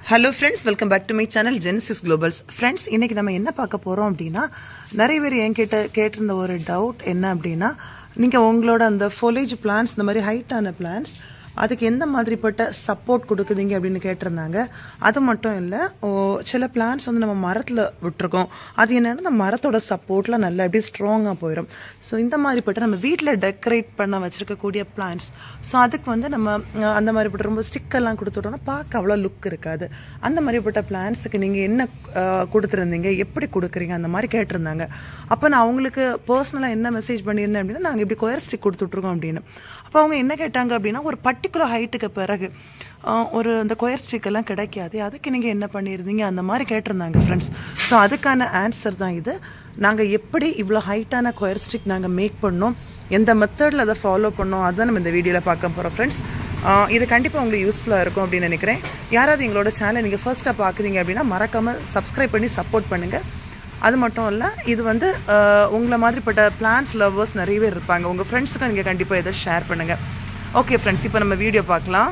Hello friends, welcome back to my channel Genesis Globals. Friends, இன்னைக்கு நம்ம என்ன பார்க்க போறோம் அப்படினா நிறைய பேர் என்கிட்ட கேட்டிருந்த ஒரு டவுட் என்ன அப்படினா நீங்க உங்களோட அந்த foliage plants இந்த மாதிரி ஹைட்டான plants அதுக்கு எந்த மாதிரிப்பட்ட சப்போர்ட் கொடுக்குதீங்க அப்படினு கேட்டிருந்தாங்க. அது மட்டும் இல்ல சில பிளான்ட்ஸ் வந்து நம்ம மரத்துல விட்டுறோம். அது என்னன்னா அந்த மரத்தோட சப்போர்ட்ல நல்லா அப்படியே ஸ்ட்ராங்கா போயிடும். சோ இந்த மாதிரிப்பட்ட நம்ம வீட்ல டெக்கரேட் பண்ண வச்சிருக்க கூடிய பிளான்ட்ஸ் சோ அதுக்கு வந்து நம்ம அந்த மாதிரிப்பட்ட ரொம்ப ஸ்டிக் எல்லாம் கொடுத்துட்டோம்னா பார்க்க அவ்வளவு லுக் இருக்காது. அந்த மாதிரிப்பட்ட பிளான்ட்ஸ்க்கு நீங்க என்ன கொடுத்திருந்தீங்க, எப்படி கொடுக்குறீங்க அந்த மாதிரி கேட்டிருந்தாங்க. அப்ப நான் அவங்களுக்கு பர்சனலா என்ன மெசேஜ் பண்ணியிருந்தேன் அப்படின்னா நாங்க இப்படி கொயர் ஸ்டிக் கொடுத்துட்ருக்கோம் அப்படின்னு. அப்போ அவங்க என்ன கேட்டாங்க அப்படின்னா ஒரு பர்டிகுலர் ஹைட்டுக்கு பிறகு ஒரு அந்த கொயர் ஸ்டிக் எல்லாம் கிடைக்காது, அதுக்கு நீங்கள் என்ன பண்ணியிருந்தீங்க அந்த மாதிரி கேட்டிருந்தாங்க ஃப்ரெண்ட்ஸ். ஸோ அதுக்கான ஆன்சர் தான் இது. நாங்கள் எப்படி இவ்வளோ ஹைட்டான கொயர் ஸ்டிக் நாங்கள் மேக் பண்ணோம், எந்த மெத்தடில் அதை ஃபாலோ பண்ணோம், அதுதான் நம்ம இந்த வீடியோவில் பார்க்க போகிறோம் ஃப்ரெண்ட்ஸ். இது கண்டிப்பாக உங்களுக்கு யூஸ்ஃபுல்லாக இருக்கும் அப்படின்னு நினைக்கிறேன். யாராவது எங்களோட சேனலை நீங்கள் ஃபர்ஸ்ட்டாக பார்க்குறீங்க அப்படின்னா மறக்காமல் சப்ஸ்கிரைப் பண்ணி சப்போர்ட் பண்ணுங்கள். அது மட்டும் இல்லை, இது வந்து உங்களை மாதிரிப்பட்ட பிளான்ஸ் லவ்வர்ஸ் நிறைய பேர் இருப்பாங்க. உங்கள் ஃப்ரெண்ட்ஸுக்கு நீங்கள் கண்டிப்பாக இதை ஷேர் பண்ணுங்கள். ஓகே ஃப்ரெண்ட்ஸ், இப்போ நம்ம வீடியோ பார்க்கலாம்.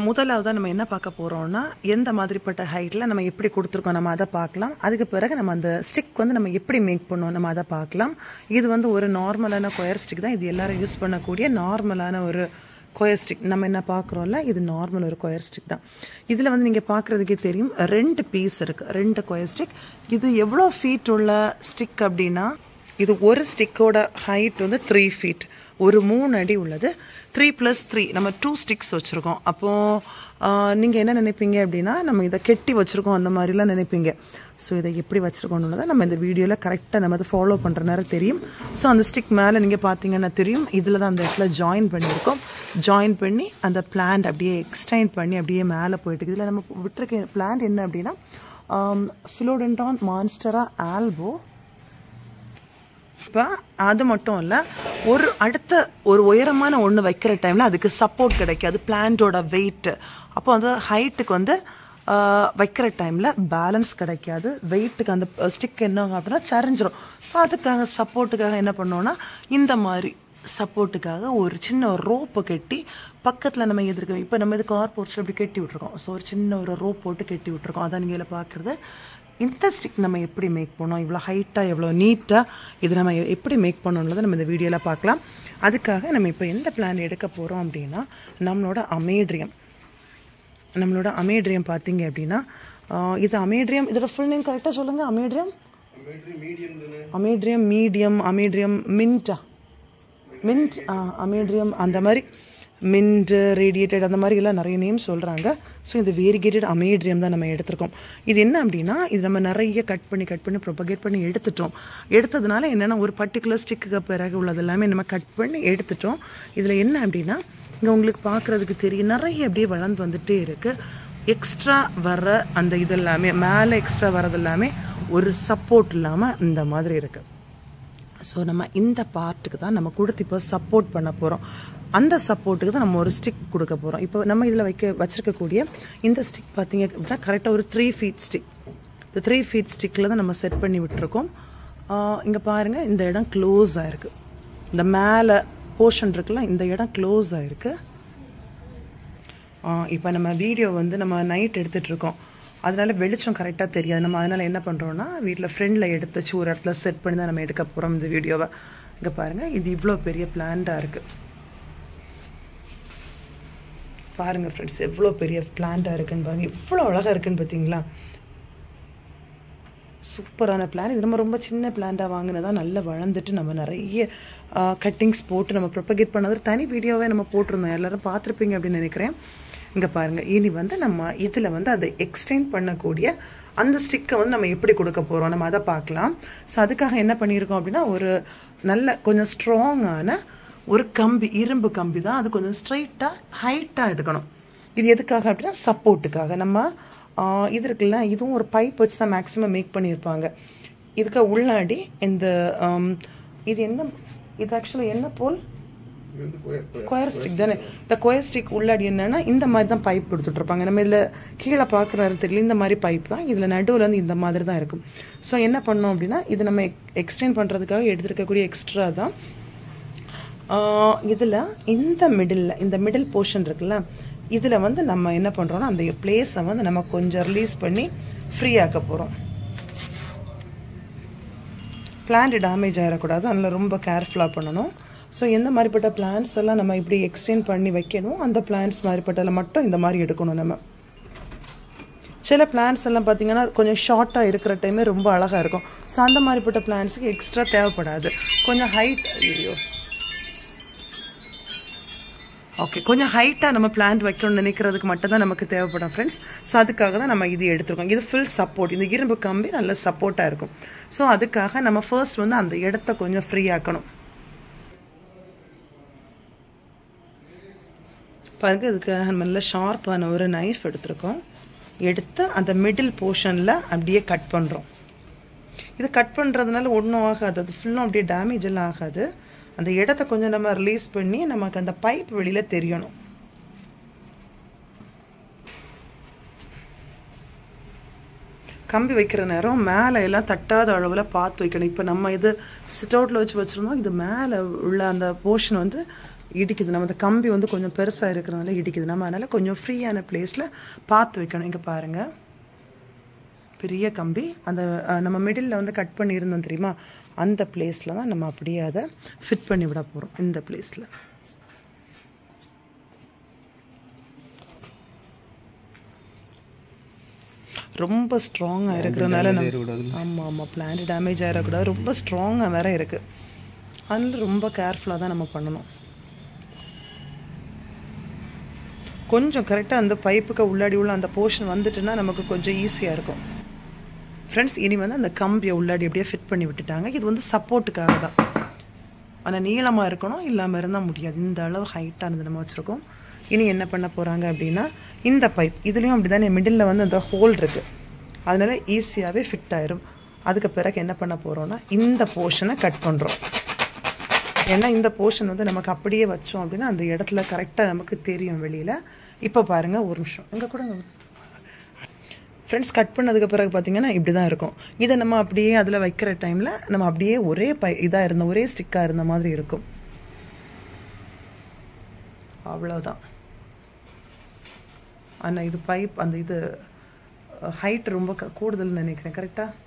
முதலாவதாக நம்ம என்ன பார்க்க போகிறோம்னா எந்த மாதிரிப்பட்ட ஹைட்டில் நம்ம எப்படி கொடுத்துருக்கோம் நம்ம அதை பார்க்கலாம். அதுக்கு பிறகு நம்ம அந்த ஸ்டிக் வந்து நம்ம எப்படி மேக் பண்ணோம் நம்ம அதை பார்க்கலாம். இது வந்து ஒரு நார்மலான கொயர் ஸ்டிக் தான். இது எல்லாரும் யூஸ் பண்ணக்கூடிய நார்மலான ஒரு கொயர் ஸ்டிக். நம்ம என்ன பார்க்குறோம்ல இது நார்மல் ஒரு கொயர் ஸ்டிக் தான். இதில் வந்து நீங்கள் பார்க்குறதுக்கே தெரியும் 2 பீஸ் இருக்குது, 2 கொயர் ஸ்டிக். இது எவ்வளோ ஃபீட் உள்ள ஸ்டிக் அப்படின்னா இது ஒரு ஸ்டிக்கோட ஹைட் வந்து 3 ஃபீட், ஒரு 3 அடி உள்ளது. 3 + 3 நம்ம 2 ஸ்டிக்ஸ் வச்சுருக்கோம். அப்போது நீங்கள் என்ன நினைப்பீங்க அப்படின்னா நம்ம இதை கெட்டி வச்சுருக்கோம் அந்த மாதிரிலாம் நினைப்பீங்க. ஸோ இதை எப்படி வச்சுருக்கோன்னு தான் நம்ம இந்த வீடியோவில் கரெக்டாக நம்ம அதை ஃபாலோ பண்ணுற நேரம் தெரியும். ஸோ அந்த ஸ்டிக் மேலே நீங்கள் பார்த்தீங்கன்னா தெரியும், இதில் தான் அந்த இடத்துல ஜாயின் பண்ணியிருக்கோம். ஜாயின் பண்ணி அந்த பிளான்ட் அப்படியே எக்ஸ்டெண்ட் பண்ணி அப்படியே மேலே போயிட்டு இதில் நம்ம விட்டுருக்க பிளான்ட் என்ன அப்படின்னா ஃபிலோடென்டான் மான்ஸ்டரா ஆல்போ. இப்போ அது மட்டும் இல்லை, அடுத்த ஒரு உயரமான ஒன்று வைக்கிற டைமில் அதுக்கு சப்போர்ட் கிடைக்காது, பிளான்ட்டோட வெயிட். அப்போ அந்த ஹைட்டுக்கு வந்து வைக்கிற டைமில் பேலன்ஸ் கிடைக்காது, வெயிட்டுக்கு அந்த ஸ்டிக் என்ன அப்படின்னா சரிஞ்சிடும். ஸோ அதுக்காக சப்போர்ட்டுக்காக என்ன பண்ணோன்னா இந்த மாதிரி சப்போர்ட்டுக்காக ஒரு சின்ன ஒரு ரோப்பை கட்டி பக்கத்தில் நம்ம எதிர்க்க இப்போ நம்ம இது கார் போர்ச்சில் இப்படி கட்டி விட்ருக்கோம். ஸோ ஒரு சின்ன ஒரு ரோப் போட்டு கட்டி விட்ருக்கோம். அதான் நீங்கள் பார்க்குறது. இந்த ஸ்டிக் நம்ம எப்படி மேக் பண்ணோம், இவ்வளோ ஹைட்டாக எவ்வளோ நீட்டாக இது நம்ம எப்படி மேக் பண்ணோன்றதை நம்ம இந்த வீடியோவில் பார்க்கலாம். அதுக்காக நம்ம இப்போ எந்த பிளான் எடுக்க போகிறோம் அப்படின்னா நம்மளோட அமேட்ரியம் பார்த்தீங்க அப்படின்னா இது அமேட்ரியம். இதோட ஃபுல் நேம் கரெக்டாக சொல்லுங்கள். அமேட்ரியம் மீடியம், அமேட்ரியம் மின்ட், அமேட்ரியம் அந்த மாதிரி மின்ட், ரேடியேட்டட் அந்த மாதிரி எல்லாம் நிறைய நேம் சொல்கிறாங்க. ஸோ இந்த வேரிகேட்டட் அமேட்ரியம் தான் நம்ம எடுத்திருக்கோம். இது என்ன அப்படின்னா இது நம்ம நிறைய கட் பண்ணி ப்ரொபகேட் பண்ணி எடுத்ததுனால என்னென்னா ஒரு பர்டிகுலர் ஸ்டிக்கு பிறகு உள்ளது எல்லாமே நம்ம கட் பண்ணி எடுத்துட்டோம். இதில் என்ன அப்படின்னா இங்கே உங்களுக்கு பார்க்குறதுக்கு தெரியும் நிறைய அப்படியே வளர்ந்து வந்துட்டே இருக்குது. எக்ஸ்ட்ரா வர அந்த இதெல்லாமே மேலே எக்ஸ்ட்ரா வரது எல்லாமே ஒரு சப்போர்ட் இல்லாமல் இந்த மாதிரி இருக்குது. ஸோ நம்ம இந்த பார்ட்டுக்கு தான் நம்ம கொடுத்து இப்போ சப்போர்ட் பண்ண போகிறோம். அந்த சப்போர்ட்டுக்கு தான் நம்ம ஒரு ஸ்டிக் கொடுக்க போகிறோம். இப்போ நம்ம இதில் வச்சிருக்கக்கூடிய இந்த ஸ்டிக் பார்த்தீங்க அப்படின்னா கரெக்டாக ஒரு 3 ஃபீட் ஸ்டிக். இந்த 3 ஃபீட் ஸ்டிக்கில் தான் நம்ம செட் பண்ணி விட்டுருக்கோம். இங்கே பாருங்கள், இந்த இடம் க்ளோஸ் ஆகிருக்கு. இந்த மேலே போர்ஷன் இருக்குல்ல, இந்த இடம் க்ளோஸ் ஆகிருக்கு. இப்போ நம்ம வீடியோ வந்து நம்ம நைட் எடுத்துகிட்ருக்கோம், அதனால வெளிச்சம் கரெக்டாக தெரியாது. நம்ம அதனால் என்ன பண்ணுறோன்னா வீட்டில் ஃப்ரெண்டில் எடுத்துச்சு ஒரு இடத்துல செட் பண்ணி தான் நம்ம எடுக்க போகிறோம் இந்த வீடியோவை. இங்கே பாருங்கள், இது இவ்வளோ பெரிய பிளான்ட்டாக இருக்குது. பாருங்கள் ஃப்ரெண்ட்ஸ், எவ்வளோ பெரிய பிளான்ட்டாக இருக்குன்னு பாருங்கள், இவ்வளோ அழகாக இருக்குன்னு பார்த்தீங்களா. சூப்பரான பிளான். இது நம்ம ரொம்ப சின்ன பிளான்ட்டாக வாங்கினதான் நல்லா வளர்ந்துட்டு நம்ம நிறைய கட்டிங்ஸ் போட்டு நம்ம ப்ரொபகேட் பண்ணது தனி வீடியோவே நம்ம போட்டிருந்தோம், எல்லோரும் பார்த்துருப்பீங்க அப்படின்னு நினைக்கிறேன். இங்கே பாருங்கள், இனி வந்து நம்ம இதில் வந்து அதை எக்ஸ்டெண்ட் பண்ணக்கூடிய அந்த ஸ்டிக்கை வந்து நம்ம எப்படி கொடுக்க போகிறோம் நம்ம அதை பார்க்கலாம். ஸோ அதுக்காக என்ன பண்ணியிருக்கோம் அப்படின்னா ஒரு நல்ல கொஞ்சம் ஸ்ட்ராங்கான ஒரு கம்பி, இரும்பு கம்பி தான். அது கொஞ்சம் ஸ்ட்ரைட்டாக ஹைட்டாக எடுக்கணும். இது எதுக்காக அப்படின்னா சப்போர்ட்டுக்காக. நம்ம இது இருக்குல்ல, இதுவும் ஒரு பைப் வச்சு தான் மேக்ஸிமம் மேக் பண்ணியிருப்பாங்க. இதுக்கு உள்ளாடி இந்த இது ஆக்சுவலாக என்ன போல் கொயர் ஸ்டிக் தானே. இந்த கொயர் ஸ்டிக் உள்ளாடி என்னன்னா இந்த மாதிரி தான் பைப் கொடுத்துட்ருப்பாங்க. நம்ம இதில் கீழே பார்க்குறாரு தெரியல, இந்த மாதிரி பைப் தான். இதில் நடுவில் வந்து இந்த மாதிரி தான் இருக்கும். ஸோ என்ன பண்ணோம் அப்படின்னா இது நம்ம எக்ஸ்டெண்ட் பண்ணுறதுக்காக எடுத்துருக்கக்கூடிய எக்ஸ்ட்ரா தான். இதில் இந்த மிடில் போர்ஷன் இருக்குல்ல, இதில் வந்து நம்ம என்ன பண்ணுறோன்னா அந்த பிளேஸை வந்து நம்ம கொஞ்சம் ரிலீஸ் பண்ணி ஃப்ரீ ஆக்க போகிறோம். பிளான்ட் டேமேஜ் ஆகிடக்கூடாது, அதனால் ரொம்ப கேர்ஃபுல்லாக பண்ணணும். ஸோ எந்த மாதிரிப்பட்ட பிளான்ஸ் எல்லாம் நம்ம இப்படி எக்ஸ்டெண்ட் பண்ணி வைக்கணும், அந்த பிளான்ஸ் மாதிரிப்பட்டதில் மட்டும் இந்த மாதிரி எடுக்கணும். நம்ம சில பிளான்ஸ் எல்லாம் பார்த்தீங்கன்னா கொஞ்சம் ஷார்ட்டாக இருக்கிற டைமே ரொம்ப அழகாக இருக்கும். ஸோ அந்த மாதிரிப்பட்ட பிளான்ஸுக்கு எக்ஸ்ட்ரா தேவைப்படாது. கொஞ்சம் ஹைட் ஓகே கொஞ்சம் ஹைட்டாக நம்ம பிளான்ட் வைக்கணும்னு நினைக்கிறதுக்கு மட்டும் தான் நமக்கு தேவைப்படும் ஃப்ரெண்ட்ஸ். ஸோ அதுக்காக தான் நம்ம இது எடுத்துருக்கோம். இது ஃபுல் சப்போர்ட், இந்த இரும்பு கம்பி நல்ல சப்போர்ட்டாக இருக்கும். ஸோ அதுக்காக நம்ம ஃபர்ஸ்ட் வந்து அந்த இடத்த கொஞ்சம் ஃப்ரீ ஆக்கணும். பாருங்க, இதுக்கு நம்ம நல்ல ஷார்ப்பான ஒரு நைஃப் எடுத்துருக்கோம். எடுத்து அந்த மிடில் போர்ஷனில் அப்படியே கட் பண்ணுறோம். இது கட் பண்ணுறதுனால ஒன்றும் ஆகாது, அது ஃபுல்லும் அப்படியே டேமேஜ் எல்லாம் ஆகாது. அந்த இடத்த கொஞ்சம் நம்ம ரிலீஸ் பண்ணி நமக்கு அந்த பைப் வெளியில் தெரியணும். கம்பி வைக்கிற நேரம் மேலே எல்லாம் தட்டாத அளவில் பார்த்து வைக்கணும். இப்போ நம்ம இது சிட் அவுட்டில் வச்சுருந்தோம், இது மேலே உள்ள அந்த போர்ஷன் வந்து இடிக்குது. நம்ம அந்த கம்பி வந்து கொஞ்சம் பெருசாக இருக்கிறதுனால இடிக்குது. நம்ம அதனால் கொஞ்சம் ஃப்ரீயான பிளேஸில் பார்த்து வைக்கணும். இங்கே பாருங்கள், பெரிய கம்பி அந்த நம்ம மிடில் வந்து கட் பண்ணியிருந்தோம் தெரியுமா, அந்த பிளேஸில் தான் நம்ம அப்படியே அதை ஃபிட் பண்ணி விட போகிறோம். இந்த பிளேஸில் ரொம்ப ஸ்ட்ராங்காக இருக்கிறதுனால ஆமாம் பிளான்ட் டேமேஜ் ஆகிடக்கூடாது, ரொம்ப ஸ்ட்ராங்காக வேற இருக்குது. அதனால ரொம்ப கேர்ஃபுல்லாக தான் நம்ம பண்ணணும். கொஞ்சம் கரெக்டாக அந்த பைப்புக்கு உள்ளாடி உள்ள அந்த போர்ஷன் வந்துட்டுன்னா நமக்கு கொஞ்சம் ஈஸியாக இருக்கும். ஃப்ரெண்ட்ஸ், இனி வந்து அந்த கம்பியை உள்ளாடி அப்படியே ஃபிட் பண்ணி விட்டுட்டாங்க. இது வந்து சப்போர்ட்டுக்காக தான், ஆனால் நீளமாக இருக்கணும், இல்லாமல் இருந்தால் முடியாது. இந்த அளவு ஹைட்டானது நம்ம வச்சுருக்கோம். இனி என்ன பண்ண போகிறாங்க அப்படின்னா, இந்த பைப் இதுலேயும் அப்படி தானே மிடில் வந்து அந்த ஹோல் இருக்குது, அதனால ஈஸியாகவே ஃபிட் ஆயிரும். அதுக்கு பிறகு என்ன பண்ண போகிறோன்னா இந்த போர்ஷனை கட் பண்ணுறோம். ஏன்னா இந்த போர்ஷன் வந்து நமக்கு அப்படியே வச்சோம் அப்படின்னா அந்த இடத்துல கரெக்டாக நமக்கு தெரியும் வெளியில். இப்போ பாருங்கள், ஒரு நிமிஷம் எங்கே கூட ஃப்ரெண்ட்ஸ், கட் பண்ணதுக்கு பிறகு பார்த்தீங்கன்னா இப்படி தான் இருக்கும். இதை நம்ம அப்படியே அதில் வைக்கிற டைமில் நம்ம அப்படியே ஒரே இதாக இருந்த ஒரே ஸ்டிக்காக இருந்த மாதிரி இருக்கும். அவ்வளோதான். ஆனால் இது பைப் அந்த இது ஹைட் ரொம்ப கூடுதல்னு நினைக்கிறேன். கரெக்டாக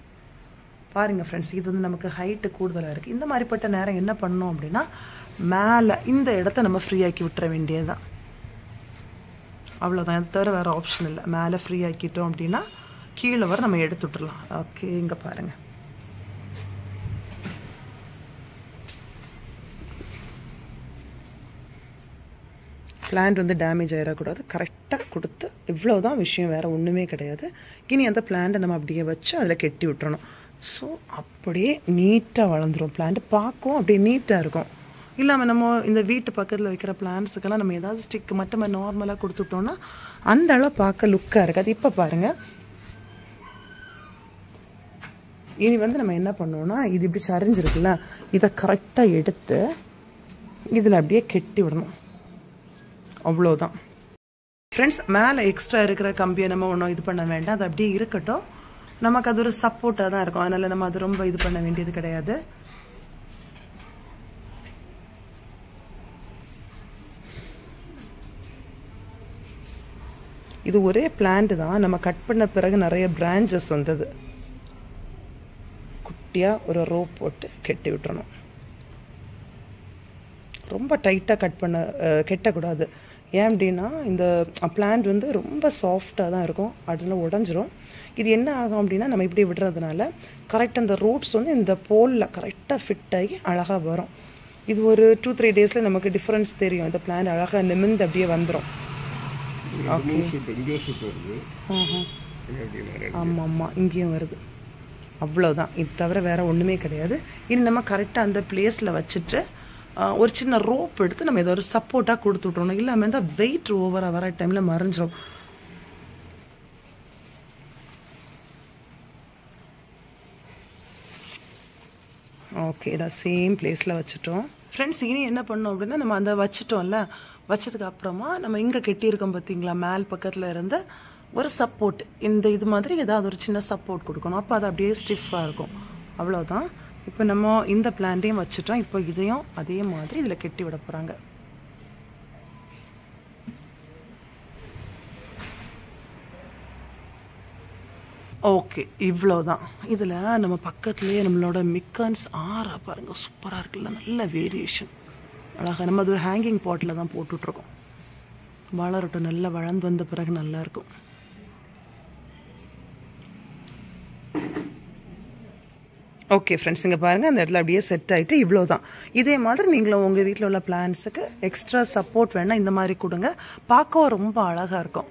பாருங்கள் ஃப்ரெண்ட்ஸ், இது வந்து நமக்கு ஹைட்டு கூடுதலாக இருக்குது. இந்த மாதிரிப்பட்ட நேரம் என்ன பண்ணணும் அப்படின்னா, மேலே இந்த இடத்த நம்ம ஃப்ரீ ஆக்கி விட்டுற வேண்டியதுதான். அவ்வளோதான், அது தவிர வேறு ஆப்ஷன் இல்லை. மேலே ஃப்ரீ ஆக்கிட்டோம் அப்படின்னா கீழே வர நம்ம எடுத்து விட்டுடலாம். ஓகே, இங்கே பாருங்கள், பிளான்ட் வந்து டேமேஜ் ஆகிடக்கூடாது, கரெக்டாக கொடுத்து இவ்வளோதான் விஷயம், வேறு ஒன்றுமே கிடையாது. இனி அந்த பிளான்ட்டை நம்ம அப்படியே வச்சு அதில் கெட்டி விட்டுறணும். ஸோ அப்படியே நீட்டாக வளர்ந்துடும் பிளான்ட், பார்க்கும் அப்படியே நீட்டாக இருக்கும். இல்லாமல் நம்ம இந்த வீட்டு பக்கத்தில் வைக்கிற பிளான்ட்ஸுக்கெல்லாம் நம்ம ஏதாவது ஸ்டிக் மட்டும் நார்மலாக கொடுத்துட்டோன்னா அந்த அளவு பார்க்க லுக்காக இருக்காது. இப்போ பாருங்கள், இனி வந்து நம்ம என்ன பண்ணோன்னா, இது இப்படி சரிஞ்சிருக்குல்ல, இதை கரெக்டாக எடுத்து இதில் அப்படியே கெட்டி விடணும். அவ்வளோதான் ஃப்ரெண்ட்ஸ். மேலே எக்ஸ்ட்ரா இருக்கிற கம்பியை நம்ம ஒன்றும் இது பண்ண வேண்டாம், அது அப்படியே இருக்கட்டும். நமக்கு அது ஒரு சப்போர்ட்டாக தான் இருக்கும், அதனால் நம்ம அது ரொம்ப இது பண்ண வேண்டியது கிடையாது. இது ஒரே பிளான்ட் தான், நம்ம கட் பண்ண பிறகு நிறைய பிரான்ச்சஸ் வந்தது. குட்டியாக ஒரு ரோப் போட்டு கெட்டி விட்டுறணும். ரொம்ப டைட்டாக கெட்டக்கூடாது. ஏன் அப்படின்னா இந்த பிளான்ட் வந்து ரொம்ப சாஃப்டாக தான் இருக்கும், அதில் உடஞ்சிரும். இது என்ன ஆகும் அப்படின்னா, நம்ம இப்படி விடுறதுனால கரெக்டாக இந்த ரூட்ஸ் வந்து இந்த போலில் கரெக்டாக ஃபிட் ஆகி அழகாக வரும். இது ஒரு 2-3 டேஸில் நமக்கு டிஃப்ரென்ஸ் தெரியும். இந்த பிளான்ட் அழகாக நிமிர்ந்து அப்படியே வந்துடும். ஆமாம் ஆமாம், இங்கேயும் வருது. அவ்வளோதான், இது தவிர வேறு ஒன்றுமே கிடையாது. இனி நம்ம கரெக்டாக அந்த பிளேஸில் வச்சுட்டு ஒரு சின்ன ரோப் எடுத்து நம்ம ஏதோ ஒரு சப்போர்ட்டாக கொடுத்து விட்றணும். இல்லாமல் இருந்தால் வெயிட் ஓவராக வர டைமில் மறைஞ்சிடும். ஓகே, இதான் சேம் பிளேஸில் வச்சுட்டோம் ஃப்ரெண்ட்ஸ். இனி என்ன பண்ணோம் அப்படின்னா, நம்ம அந்த வச்சுட்டோம்ல, வச்சதுக்கு அப்புறமா நம்ம இங்கே கெட்டியிருக்கோம் பார்த்தீங்களா, மேல் பக்கத்தில் இருந்த ஒரு சப்போர்ட், இந்த இது மாதிரி ஏதாவது ஒரு சின்ன சப்போர்ட் கொடுக்கணும். அப்போ அது அப்படியே ஸ்டிஃபாக இருக்கும். அவ்வளோதான். இப்போ நம்ம இந்த பிளான்ட்டையும் வச்சுட்டோம். இப்போ இதையும் அதே மாதிரி இதில் கெட்டி விட போகிறாங்க. ஓகே, இவ்வளோதான். இதில் நம்ம பக்கத்துலேயே நம்மளோட மிக்கன்ஸ் ஆறா பாருங்க, சூப்பராக இருக்குல்ல, நல்ல வேரியேஷன், அழகாக. நம்ம அது ஒரு ஹேங்கிங் பாட்டில் தான் போட்டுட்ருக்கோம். வளரட்டும், நல்லா வளர்ந்து வந்த பிறகு நல்லாயிருக்கும். ஓகே ஃப்ரெண்ட்ஸ், இங்கே பாருங்கள், அந்த இடத்துல அப்படியே செட் ஆகிட்டு இவ்வளோ தான். இதே மாதிரி நீங்களும் உங்கள் வீட்டில் உள்ள பிளான்ஸுக்கு எக்ஸ்ட்ரா சப்போர்ட் வேணால் இந்த மாதிரி கொடுங்க, பார்க்கவும் ரொம்ப அழகாக இருக்கும்.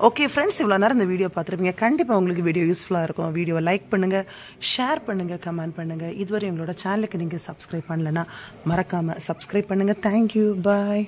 ஓகே ஃப்ரெண்ட்ஸ், இவ்வளோ நேரம் இந்த வீடியோ பார்த்துருப்பீங்க. கண்டிப்பாக உங்களுக்கு வீடியோ யூஸ்ஃபுல்லாக இருக்கும். வீடியோவை லைக் பண்ணுங்கள், ஷேர் பண்ணுங்கள், கமெண்ட் பண்ணுங்கள். இதுவரை எங்களோட சேனலுக்கு நீங்கள் சப்ஸ்கிரைப் பண்ணலைன்னா மறக்காமல் சப்ஸ்கிரைப் பண்ணுங்கள். தேங்க்யூ, பாய்.